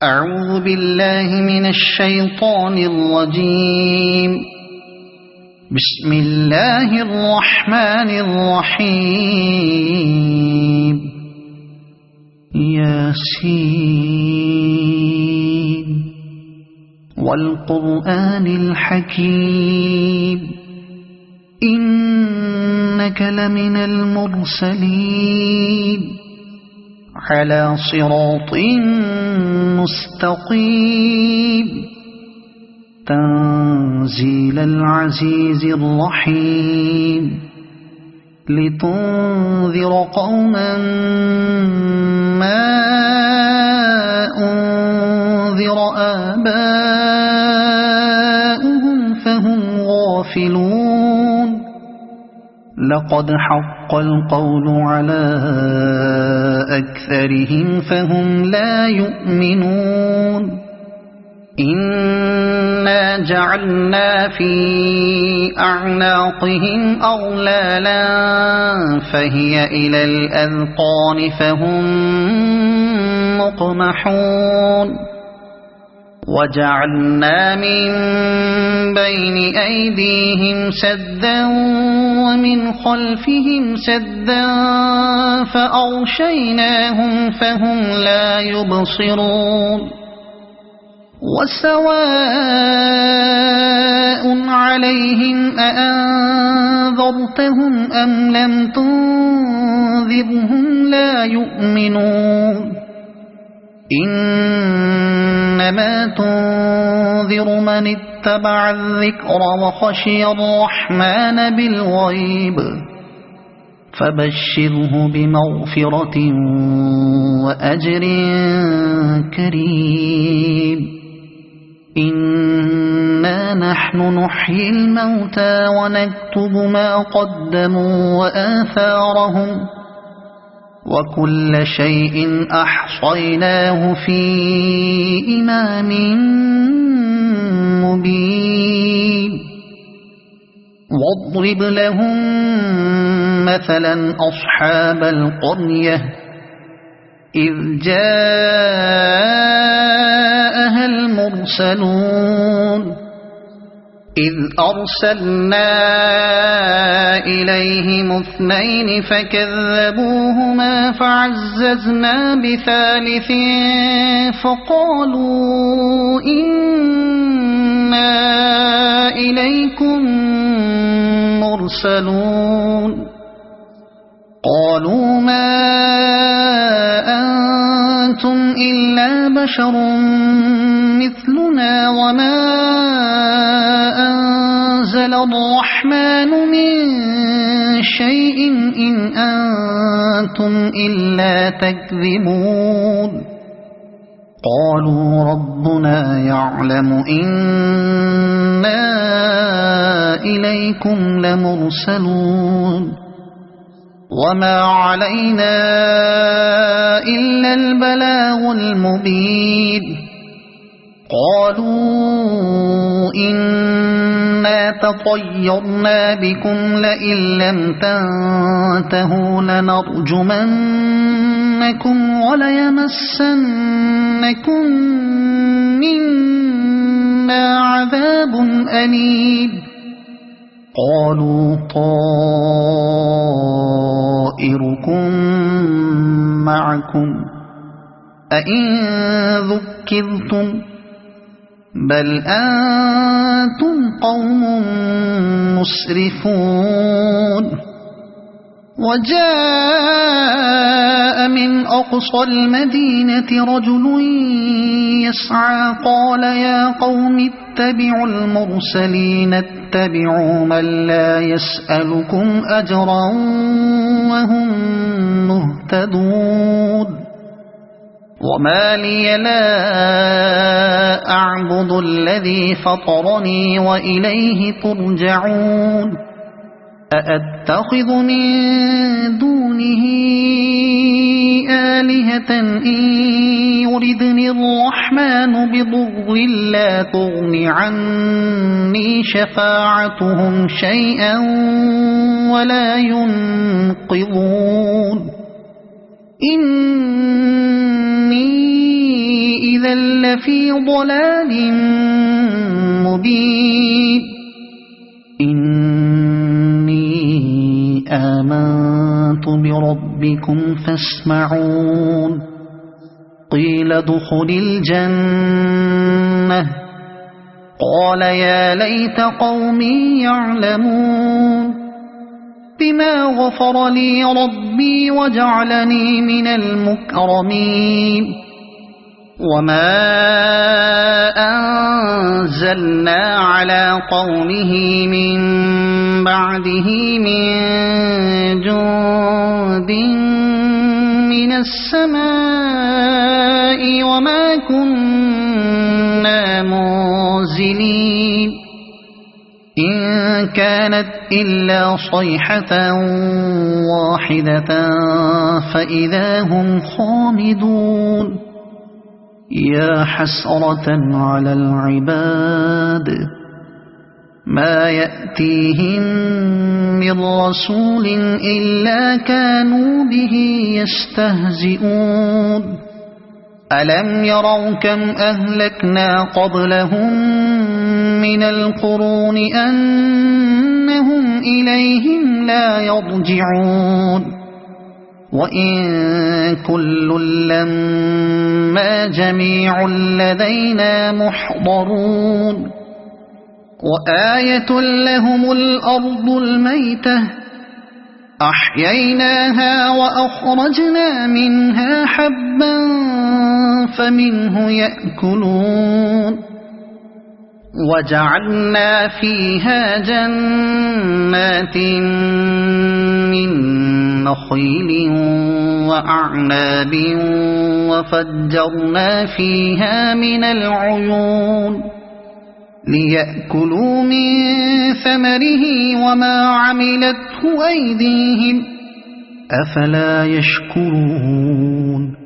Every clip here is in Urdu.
أعوذ بالله من الشيطان الرجيم. بسم الله الرحمن الرحيم. ياسين والقرآن الحكيم إنك لمن المرسلين على صراط مستقيم تنزيل العزيز الرحيم لتنذر قوما ما أنذر آباؤهم فهم غافلون. لقد حق القول على أكثرهم فهم لا يؤمنون. إنا جعلنا في أعناقهم أغلالا فهي إلى الأذقان فهم مقمحون. وجعلنا من بين أيديهم سدا ومن خلفهم سدا فأغشيناهم فهم لا يبصرون. وسواء عليهم أأنذرتهم أم لم تنذرهم لا يؤمنون. إنما تنذر من اتبع الذكر وخشي الرحمن بالغيب فبشره بمغفرة وأجر كريم. إنا نحن نحيي الموتى ونكتب ما قدموا وآثارهم وكل شيء أحصيناه في إمام مبين. واضرب لهم مثلا أصحاب القرية إذ جاءها المرسلون إذ أرسلنا إليهم اثنين فكذبوهما فعززنا بثالث فقالوا إنا إليكم مرسلون. قالوا ما أنتم إلا بشر مثلنا وما أنزل الرحمن من شيء إن أنتم إلا تكذبون. قالوا ربنا يعلم إنا إليكم لمرسلون وما علينا إلا البلاغ المبين. قالوا إنا تطيرنا بكم لئن لم تنتهوا لنرجمنكم وليمسنكم منا عذاب أليم. قالوا طائركم معكم أئن ذكرتم بل أنتم قوم مسرفون. وجاء من أقصى المدينة رجل يسعى قال يا قوم اتبعوا المرسلين اتبعوا من لا يسألكم أجرا وهم مهتدون. وما لي لا أعبد الذي فطرني وإليه ترجعون. أأتخذ من دونه آلهة إن يردني الرحمن بضر لا تغن عني شفاعتهم شيئا ولا ينقذون. إني إذا لفي ضلال مبين إني آمنت بربكم فاسمعون قيل ادخل الجنة قال يا ليت قومي يعلمون بما غفر لي ربي وجعلني من المكرمين وما أنزلنا على قومه من بعده من جند من السماء وما كنا منزلين إن كانت إلا صيحة واحدة فإذا هم خامدون يا حسرة على العباد ما يأتيهم من رسول إلا كانوا به يستهزئون ألم يروا كم أهلكنا قبلهم من القرون أنهم إليهم لا يرجعون وإن كل لما جميع لدينا محضرون وآية لهم الأرض الميتة أحييناها وأخرجنا منها حبا فمنه يأكلون وجعلنا فيها جنات من نخيل وأعناب وفجرنا فيها من العيون ليأكلوا من ثمره وما عملته أيديهم أفلا يشكرون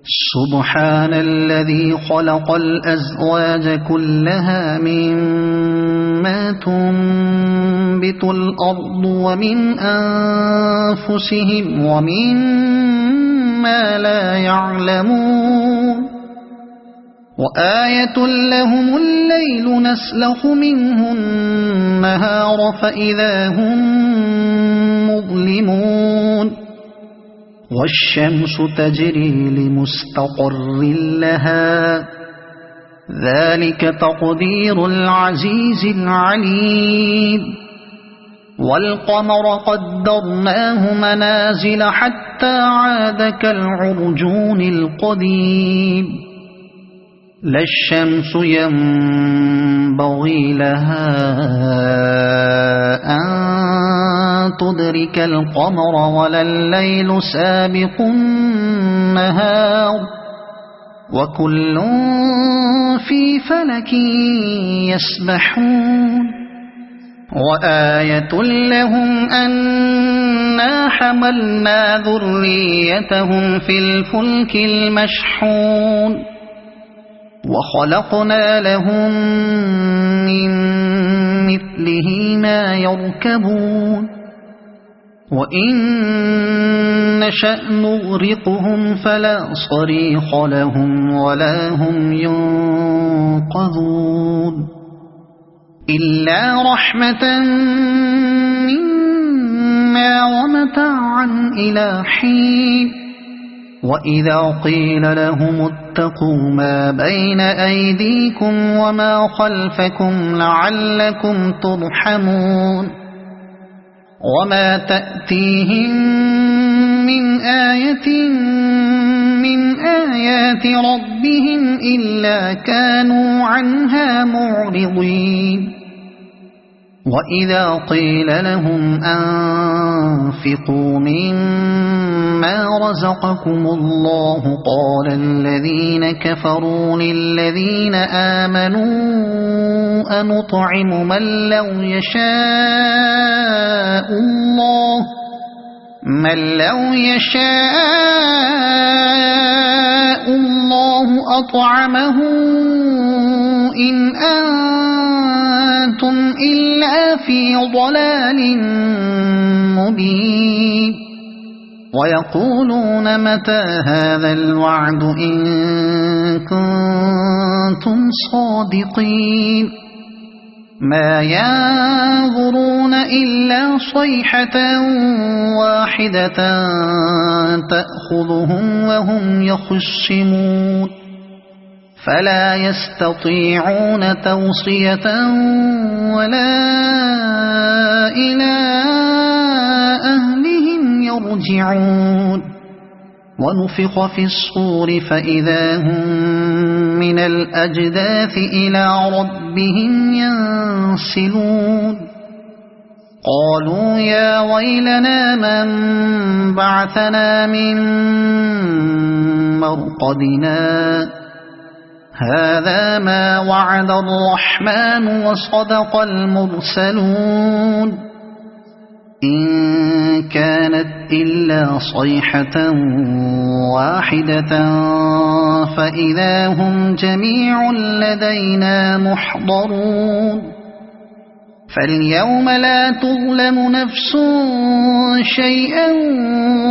سبحان الذي خلق الأزواج كلها مما تنبت الأرض ومن أنفسهم ومما لا يعلمون وآية لهم الليل نسلخ منه النهار فإذا هم مظلمون والشمس تجري لمستقر لها ذلك تقدير العزيز العليم والقمر قدرناه منازل حتى عاد كالعرجون القديم لا الشمس ينبغي لها أن تدرك القمر ولا الليل سابق النهار وكل في فلك يسبحون وآية لهم أنا حملنا ذريتهم في الفلك المشحون وخلقنا لهم من مثله ما يركبون وإن نشأ نغرقهم فلا صريخ لهم ولا هم ينقذون إلا رحمة منا ومتاعا إلى حين وإذا قيل لهم اتقوا ما بين أيديكم وما خلفكم لعلكم ترحمون وما تأتيهم من آية من آيات ربهم إلا كانوا عنها معرضين وإذا قيل لهم أنفقوا مما رزقكم الله قال الذين كفروا للذين آمنوا أنطعم من لو يشاء الله أطعمه إن أنتم إلا في ضلال مبين ويقولون متى هذا الوعد إن كنتم صادقين ما ينظرون إلا صيحة واحدة تأخذهم وهم يخصمون فلا يستطيعون توصية ولا إلى أهلهم يرجعون ونفخ في الصور فإذا هم من الأجداث إلى ربهم ينسلون قالوا يا ويلنا من بعثنا من مرقدنا هذا ما وعد الرحمن وصدق المرسلون إن كانت إلا صيحة واحدة فإذا هم جميع لدينا محضرون فاليوم لا تظلم نفس شيئا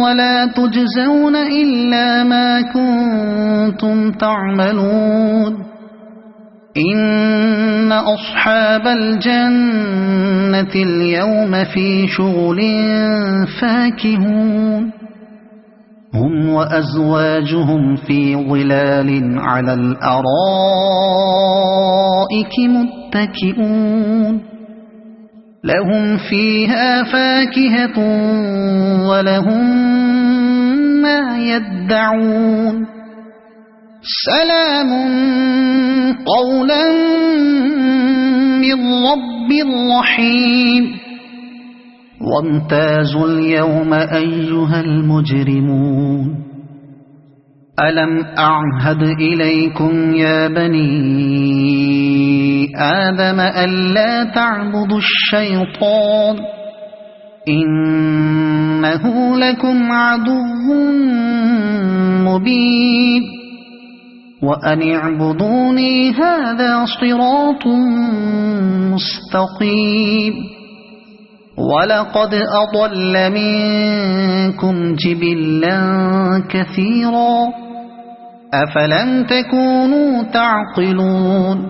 ولا تجزون إلا ما كنتم تعملون إن أصحاب الجنة اليوم في شغل فاكهون هم وأزواجهم في ظلال على الأرائك متكئون لهم فيها فاكهة ولهم ما يدعون سلام قولا من رب رحيم وامتازوا اليوم أيها المجرمون ألم أعهد إليكم يا بني آدم ألا تعبدوا الشيطان إنه لكم عدو مبين وأن اعبدوني هذا صراط مستقيم ولقد أضل منكم جبلا كثيرا أفلم تكونوا تعقلون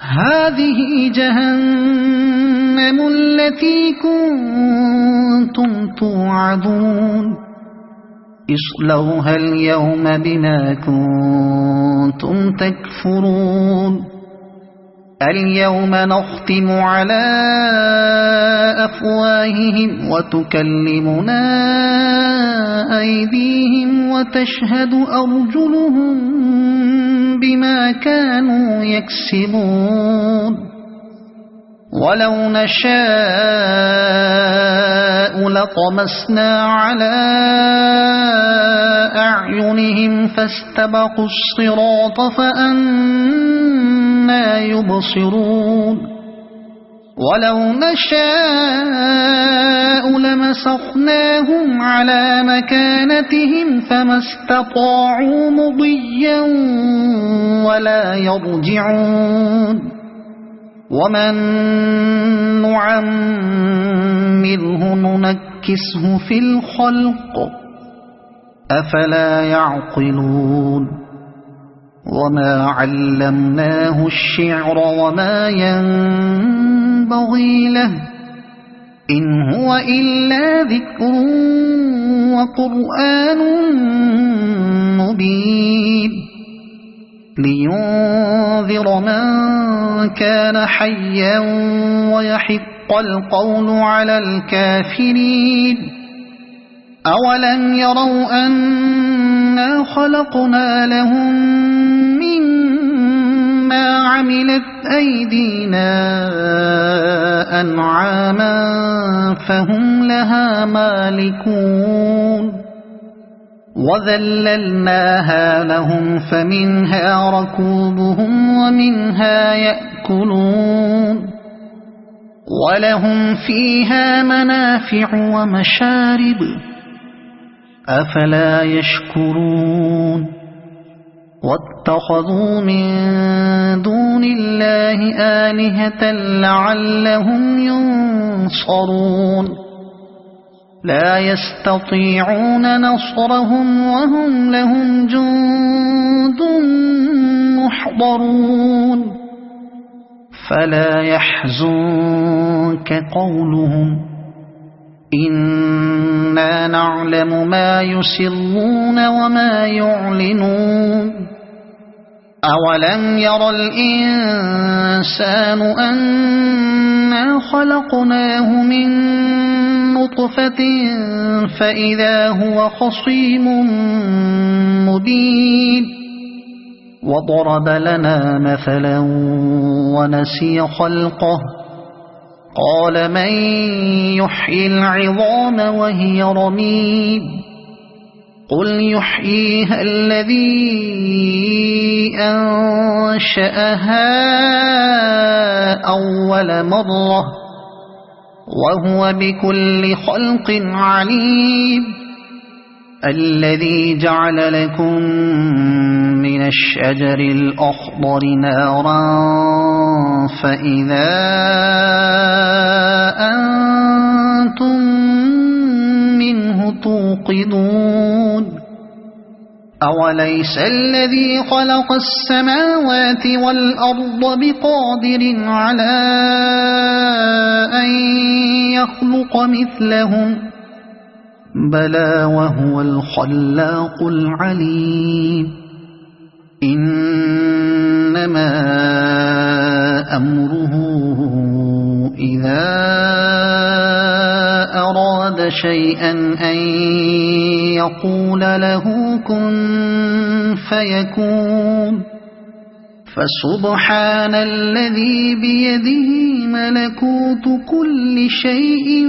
هذه جهنم التي كنتم توعدون اصلوها اليوم بما كنتم تكفرون اليوم نختم على أفواههم وتكلمنا أيديهم وتشهد أرجلهم بما كانوا يكسبون ولو نشاء لطمسنا على أعينهم فاستبقوا الصراط فأنى يبصرون ولو نشاء لمسخناهم على مكانتهم فما استطاعوا مضيا ولا يرجعون ومن نعمره ننكسه في الخلق أفلا يعقلون وما علمناه الشعر وما ينبغي له إن هو إلا ذكر وقرآن مبين لينذر من كان حيا ويحق القول على الكافرين أولم يروا أنا خلقنا لهم مما عملت أيدينا أنعاما فهم لها مالكون وذللناها لهم فمنها ركوبهم ومنها يأكلون ولهم فيها منافع ومشارب أفلا يشكرون واتخذوا من دون الله آلهة لعلهم ينصرون لا يستطيعون نصرهم وهم لهم جند محضرون فلا يحزنك قولهم إنا نعلم ما يسرون وما يعلنون أولم ير الإنسان أنا خلقناه من نطفة فإذا هو خصيم مبين وضرب لنا مثلا ونسي خلقه قال من يحيي العظام وهي رميم قل يحييها الذي أنشأها أول مرة وهو بكل خلق عليم الذي جعل لكم من الشجر الأخضر نارا فإذا أنتم منه توقدون أوليس الذي خلق السماوات والأرض بقادر على أن يخلق مثلهم بلى وهو الخلاق العليم إنما أمره إذا أراد شيئا أن يقول له كن فيكون فسبحان الذي بيده ملكوت كل شيء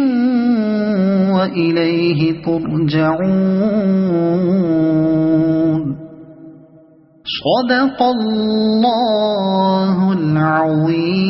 وإليه ترجعون صدق الله العظيم.